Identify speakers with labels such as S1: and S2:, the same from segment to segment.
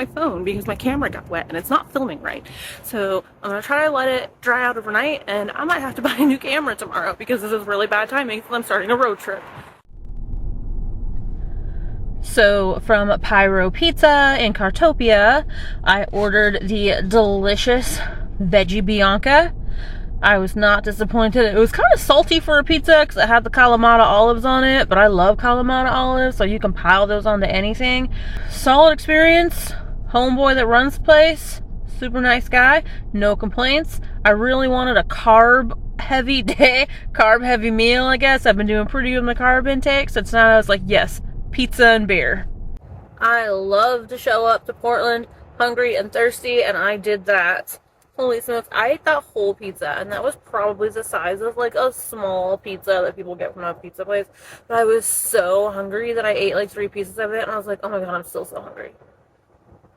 S1: my phone because my camera got wet and it's not filming right. So I'm gonna try to let it dry out overnight, and I might have to buy a new camera tomorrow because this is really bad timing since I'm starting a road trip. So from Pyro Pizza in Cartopia, I ordered the delicious Veggie Bianca. I was not disappointed. It was kind of salty for a pizza because it had the Kalamata olives on it, but I love Kalamata olives, so you can pile those onto anything. Solid experience. Homeboy that runs the place, super nice guy, no complaints. I really wanted a carb heavy day, carb heavy meal, I guess. I've been doing pretty good with my carb intake, so tonight I was like, yes, pizza and beer. I love to show up to Portland hungry and thirsty, and I did that. Holy smokes, I ate that whole pizza, and that was probably the size of like a small pizza that people get from a pizza place. But I was so hungry that I ate like 3 pieces of it, and I was like, oh my god, I'm still so hungry.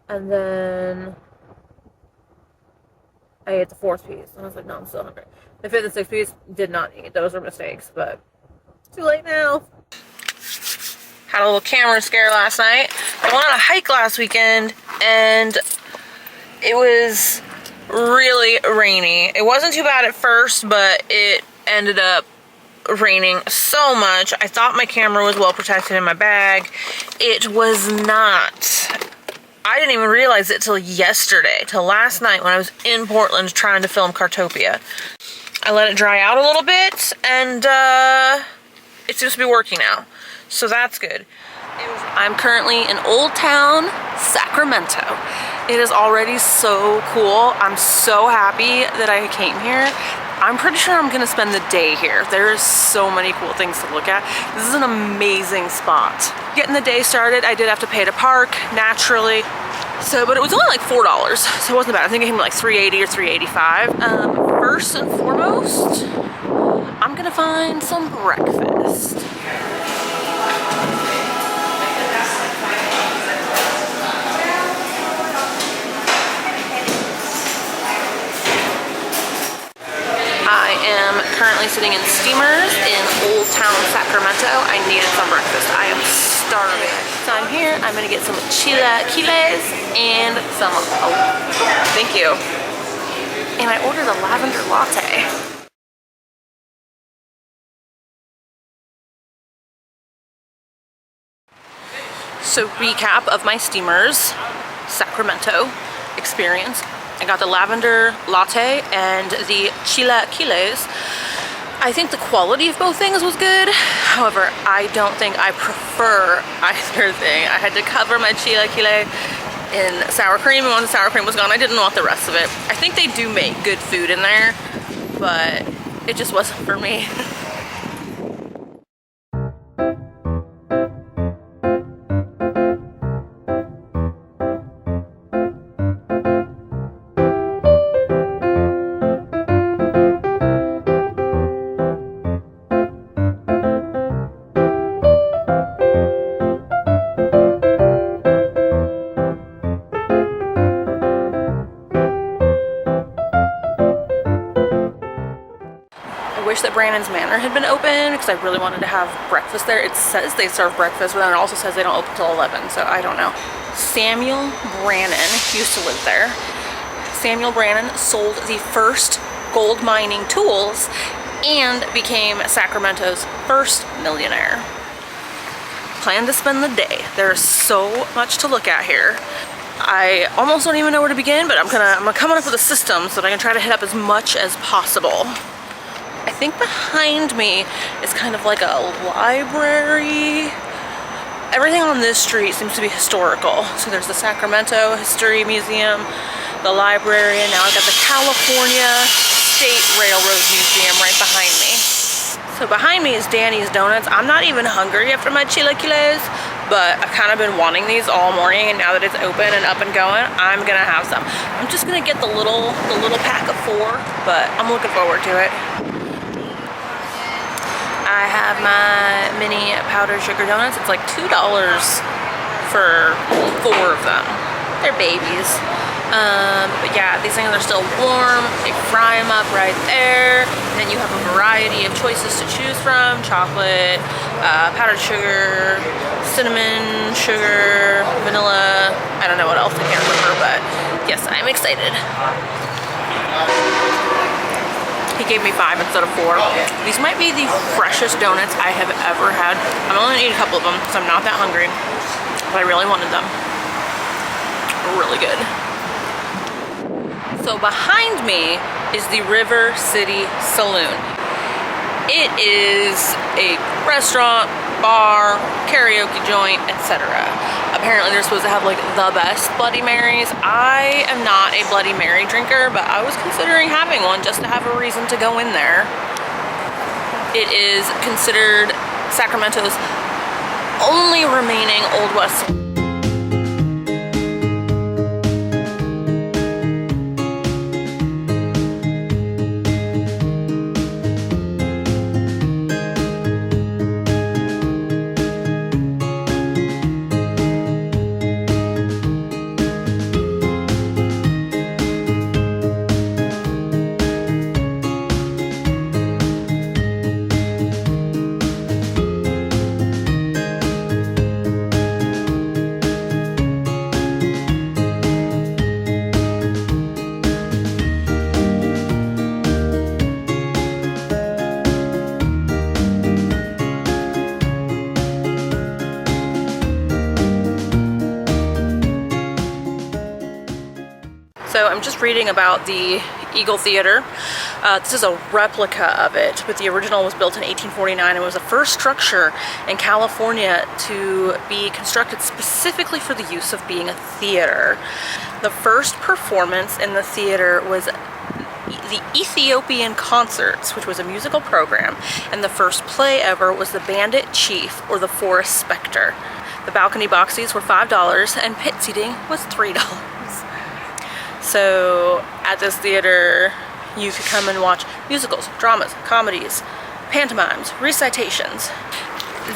S1: And then I ate the 4th piece, and I was like, no, I'm still hungry. The 5th and 6th piece did not eat. Those were mistakes, but too late now. Had a little camera scare last night. I went on a hike last weekend, and it was really rainy. It wasn't too bad at first, but it ended up raining so much. I thought my camera was well protected in my bag. It was not. I didn't even realize it till yesterday, till last night when I was in Portland trying to film Cartopia. I let it dry out a little bit, and it seems to be working now. So that's good. I'm currently in Old Town, Sacramento. It is already so cool. I'm so happy that I came here. I'm pretty sure I'm gonna spend the day here. There is so many cool things to look at. This is an amazing spot. Getting the day started, I did have to pay to park, naturally. So, but it was only like $4, so it wasn't bad. I think it came to like $3.80 or $3.85. First and foremost, I'm gonna find some breakfast. I am currently sitting in Steamers in Old Town, Sacramento. I needed some breakfast. I am starving. So I'm here. I'm gonna get some chilaquiles and some, oh, thank you. And I ordered a lavender latte. So recap of my Steamers Sacramento experience. I got the lavender latte and the chilaquiles. I think the quality of both things was good. However, I don't think I prefer either thing. I had to cover my chilaquile in sour cream, and when the sour cream was gone, I didn't want the rest of it. I think they do make good food in there, but it just wasn't for me. That Brandon's Manor had been open because I really wanted to have breakfast there. It says they serve breakfast, but then it also says they don't open till 11, so I don't know. Samuel Brannan used to live there. Samuel Brannan sold the first gold mining tools and became Sacramento's first millionaire. Plan to spend the day. There's so much to look at here. I almost don't even know where to begin, but I'm coming up with a system so that I can try to hit up as much as possible. I think behind me is kind of like a library. Everything on this street seems to be historical. So there's the Sacramento History Museum, the library, and now I've got the California State Railroad Museum right behind me. So behind me is Danny's Donuts. I'm not even hungry after my chilaquiles, but I've kind of been wanting these all morning, and now that it's open and up and going, I'm gonna have some. I'm just gonna get the little pack of 4, but I'm looking forward to it. I have my mini powdered sugar donuts. It's like $2 for 4 of them. They're babies. But yeah, these things are still warm. They fry them up right there. And then you have a variety of choices to choose from. Chocolate, powdered sugar, cinnamon, sugar, vanilla. I don't know what else, I can't remember, but yes, I'm excited. He gave me 5 instead of 4. These might be the freshest donuts I have ever had. I'm only gonna eat a couple of them because I'm not that hungry, but I really wanted them. Really good. So behind me is the River City Saloon. It is a restaurant, bar, karaoke joint, etc. Apparently they're supposed to have like the best Bloody Marys. I am not a Bloody Mary drinker, but I was considering having one just to have a reason to go in there. It is considered Sacramento's only remaining Old West. So I'm just reading about the Eagle Theater. This is a replica of it, but the original was built in 1849 and was the first structure in California to be constructed specifically for the use of being a theater. The first performance in the theater was the Ethiopian Concerts, which was a musical program, and the first play ever was The Bandit Chief or The Forest Spectre. The balcony box seats were $5 and pit seating was $3. So at this theater, you could come and watch musicals, dramas, comedies, pantomimes, recitations.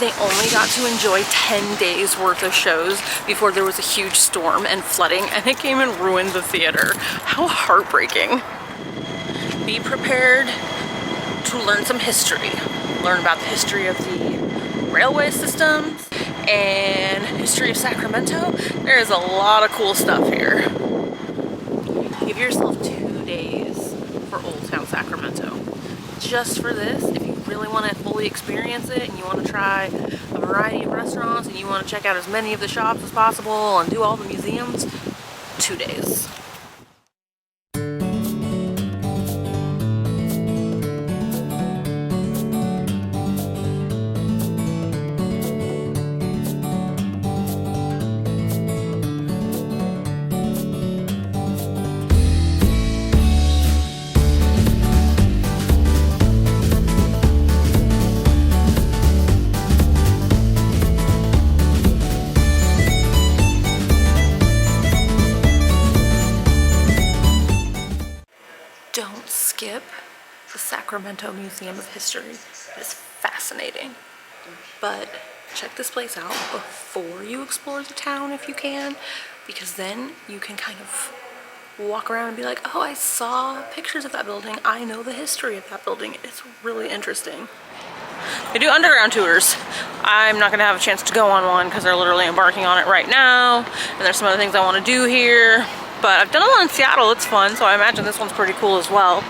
S1: They only got to enjoy 10 days worth of shows before there was a huge storm and flooding, and it came and ruined the theater. How heartbreaking. Be prepared to learn some history. Learn about the history of the railway systems and history of Sacramento. There is a lot of cool stuff here. Give yourself 2 days for Old Town Sacramento. Just for this, if you really want to fully experience it and you want to try a variety of restaurants and you want to check out as many of the shops as possible and do all the museums, 2 days. Don't skip the Sacramento Museum of History. It is fascinating. But check this place out before you explore the town if you can, because then you can kind of walk around and be like, oh, I saw pictures of that building. I know the history of that building. It's really interesting. They do underground tours. I'm not going to have a chance to go on one because they're literally embarking on it right now. And there's some other things I want to do here. But I've done a lot in Seattle, it's fun, so I imagine this one's pretty cool as well.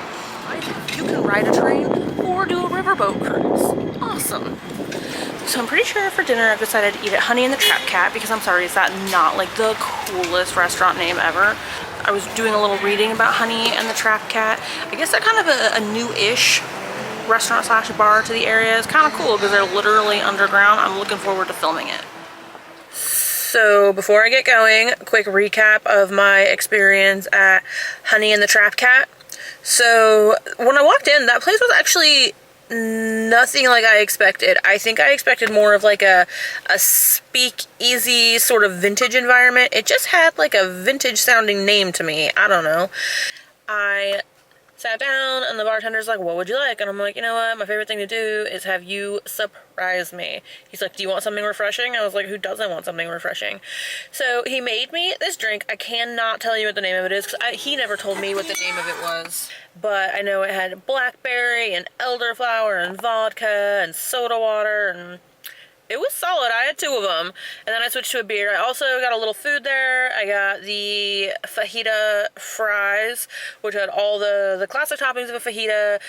S1: You can ride a train or do a riverboat cruise. Awesome. So I'm pretty sure for dinner I've decided to eat at Honey and the Trap Cat because I'm sorry, is that not like the coolest restaurant name ever? I was doing a little reading about Honey and the Trap Cat. I guess they're kind of a new-ish restaurant slash bar to the area. It's kind of cool because they're literally underground. I'm looking forward to filming it. So before I get going, a quick recap of my experience at Honey and the Trap Cat. So when I walked in, that place was actually nothing like I expected. I think I expected more of like a speakeasy sort of vintage environment. It just had like a vintage sounding name to me. I don't know. I sat down and the bartender's like, what would you like? And I'm like, you know what? My favorite thing to do is have you surprise me. He's like, do you want something refreshing? I was like, who doesn't want something refreshing? So he made me this drink. I cannot tell you what the name of it is because he never told me what the name of it was. But I know it had blackberry and elderflower and vodka and soda water and it was solid. I had 2 of them, and then I switched to a beer. I also got a little food there. I got the fajita fries, which had all the classic toppings of a fajita.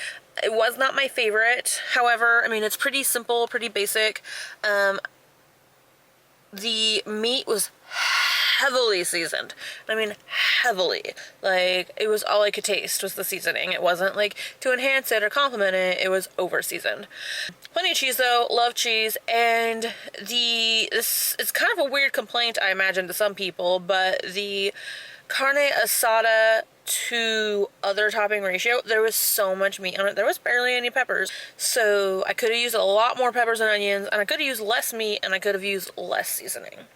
S1: It was not my favorite. However, I mean, it's pretty simple, pretty basic. The meat was heavily seasoned. I mean, heavily. Like, it was all I could taste was the seasoning. It wasn't like to enhance it or complement it. It was over seasoned. Plenty of cheese though. Love cheese. And this is kind of a weird complaint, I imagine, to some people, but the carne asada to other topping ratio, there was so much meat on it. There was barely any peppers. So I could have used a lot more peppers and onions, and I could have used less meat, and I could have used less seasoning.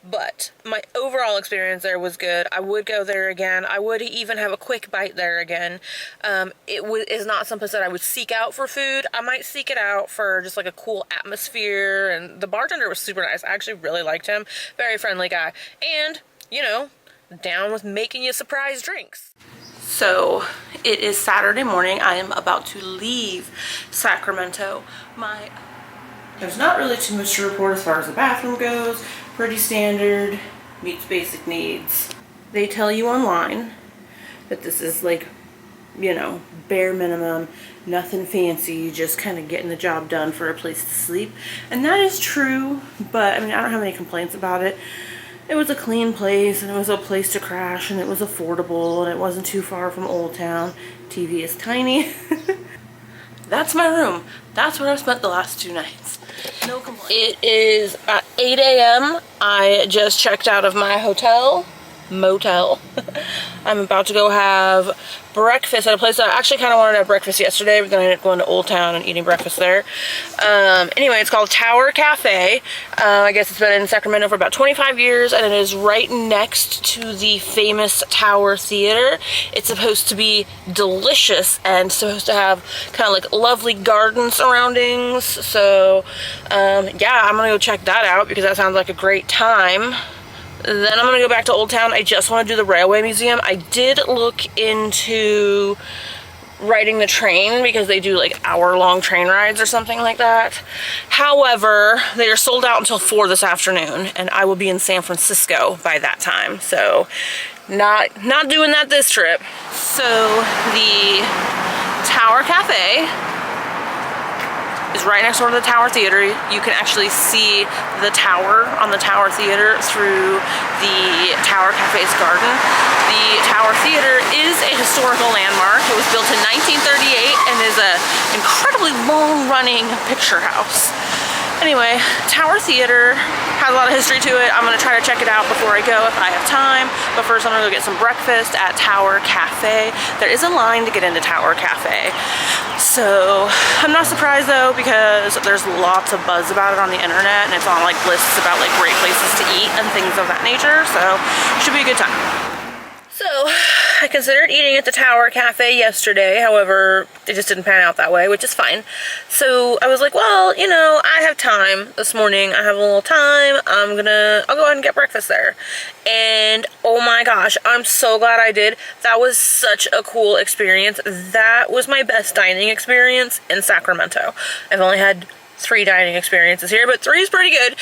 S1: But my overall experience there was good. I would go there again. I would even have a quick bite there again. It is not some place that I would seek out for food. I might seek it out for just like a cool atmosphere, and the bartender was super nice. I actually really liked him. Very friendly guy. And, you know, down with making you surprise drinks. So it is Saturday morning. I am about to leave Sacramento. There's not really too much to report as far as the bathroom goes. Pretty standard, meets basic needs. They tell you online that this is like, you know, bare minimum, nothing fancy, just kind of getting the job done for a place to sleep. And that is true, but I mean, I don't have any complaints about it. It was a clean place, and it was a place to crash, and it was affordable, and it wasn't too far from Old Town. TV is tiny. That's my room. That's where I've spent the last 2 nights. No complaints. It is at 8 a.m. I just checked out of my motel. I'm about to go have breakfast at a place that I actually kind of wanted to have breakfast yesterday, but then I ended up going to Old Town and eating breakfast there. Anyway, it's called Tower Cafe. I guess it's been in Sacramento for about 25 years, and it is right next to the famous Tower Theater. It's supposed to be delicious and supposed to have kind of like lovely garden surroundings. So yeah, I'm gonna go check that out because that sounds like a great time. Then I'm gonna go back to Old Town. I just want to do the Railway Museum. I did look into riding the train because they do like hour-long train rides or something like that. However, they are sold out until 4 this afternoon, and I will be in San Francisco by that time. So not doing that this trip. So the Tower Cafe is right next door to the Tower Theater. You can actually see the tower on the Tower Theater through the Tower Cafe's garden. The Tower Theater is a historical landmark. It was built in 1938 and is an incredibly long-running picture house. Anyway, Tower Theater has a lot of history to it. I'm gonna try to check it out before I go if I have time. But first I'm gonna go get some breakfast at Tower Cafe. There is a line to get into Tower Cafe. So I'm not surprised though, because there's lots of buzz about it on the internet, and it's on like lists about like great places to eat and things of that nature. So should be a good time. So I considered eating at the Tower Cafe yesterday, however, it just didn't pan out that way, which is fine. So I was like, well, you know, I have time this morning. I have a little time. I'll go ahead and get breakfast there. And oh my gosh, I'm so glad I did. That was such a cool experience. That was my best dining experience in Sacramento. I've only had 3 dining experiences here, but 3 is pretty good.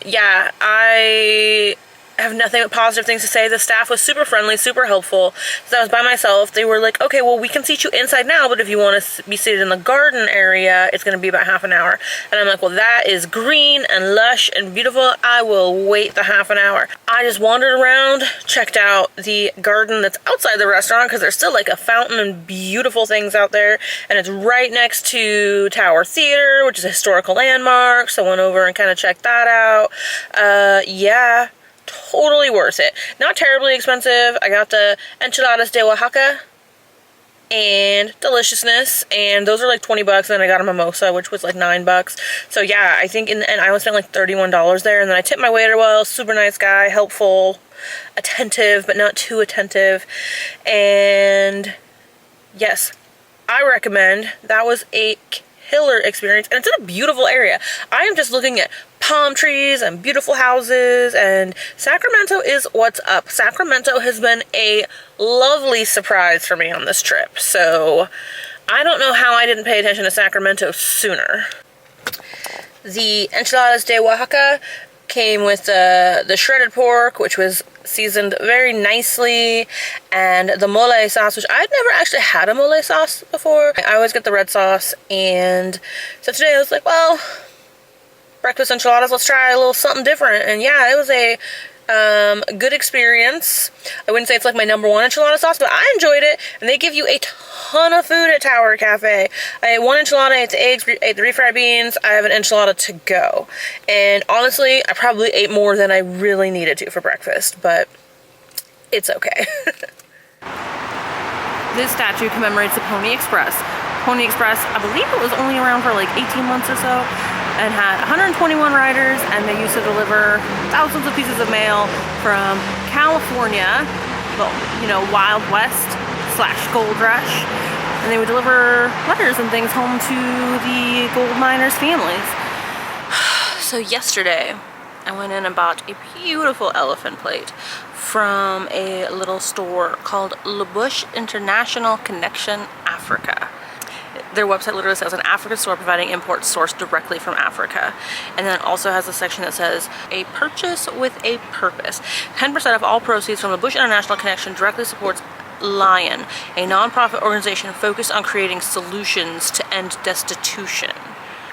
S1: Yeah, I have nothing but positive things to say. The staff was super friendly, super helpful. So I was by myself. They were like, okay, well, we can seat you inside now, but if you want to be seated in the garden area, it's going to be about half an hour. And I'm like, well, that is green and lush and beautiful. I will wait the half an hour. I just wandered around, checked out the garden that's outside the restaurant, because there's still like a fountain and beautiful things out there. And it's right next to Tower Theater, which is a historical landmark. So I went over and kind of checked that out. Yeah. Totally worth it. Not terribly expensive. I got the enchiladas de Oaxaca and deliciousness, and those are like 20 bucks. And then I got a mimosa, which was like 9 bucks. So yeah, I think and I spent like $31 there. And then I tipped my waiter well. Super nice guy, helpful, attentive, but not too attentive. And yes, I recommend. That was a killer experience, and it's in a beautiful area. I am just looking at palm trees and beautiful houses, and Sacramento is what's up. Sacramento has been a lovely surprise for me on this trip, so I don't know how I didn't pay attention to Sacramento sooner. The enchiladas de Oaxaca came with the shredded pork, which was seasoned very nicely, and the mole sauce, which I'd never actually had a mole sauce before. I always get the red sauce, and so today I was like, well, breakfast enchiladas, let's try a little something different. And yeah, it was a good experience. I wouldn't say it's like my #1 enchilada sauce, but I enjoyed it. And they give you a ton of food at Tower Cafe. I ate 1 enchilada, I ate the eggs, ate the refried beans. I have an enchilada to go. And honestly, I probably ate more than I really needed to for breakfast, but it's okay. This statue commemorates the Pony Express. Pony Express, I believe it was only around for like 18 months or so, and had 121 riders, and they used to deliver thousands of pieces of mail from California, well, you know, Wild West / Gold Rush, and they would deliver letters and things home to the gold miners' families. So yesterday, I went in and bought a beautiful elephant plate from a little store called Le Bush International Connection Africa. Their website literally says an African store providing imports sourced directly from Africa. And then it also has a section that says a purchase with a purpose. 10% of all proceeds from the Bush International Connection directly supports Lion, a nonprofit organization focused on creating solutions to end destitution.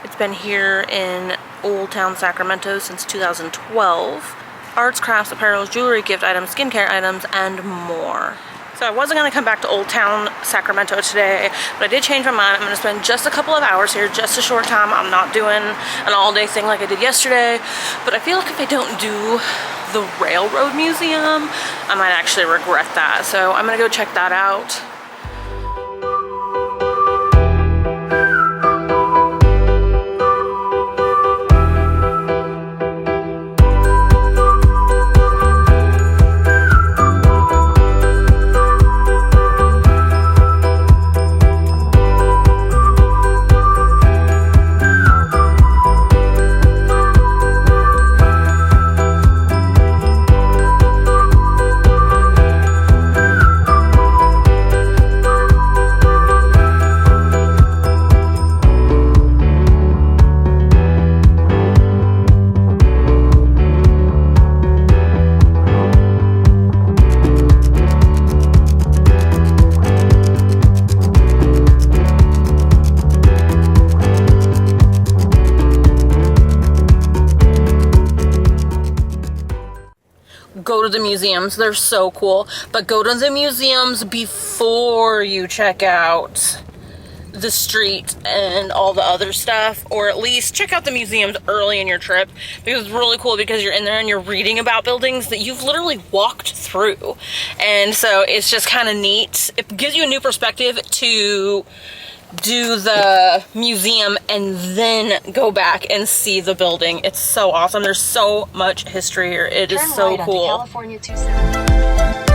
S1: It's been here in Old Town Sacramento since 2012. Arts, crafts, apparel, jewelry, gift items, skincare items, and more. So I wasn't going to come back to Old Town Sacramento today, but I did change my mind. I'm going to spend just a couple of hours here, just a short time. I'm not doing an all-day thing like I did yesterday, but I feel like if I don't do the Railroad Museum, I might actually regret that. So I'm going to go check that out. Go to the museums, they're so cool, but go to the museums before you check out the street and all the other stuff, or at least check out the museums early in your trip, because it's really cool because you're in there and you're reading about buildings that you've literally walked through, and so it's just kind of neat. It gives you a new perspective to do the museum and then go back and see the building. It's so awesome. There's so much history here. It is so cool. California 27.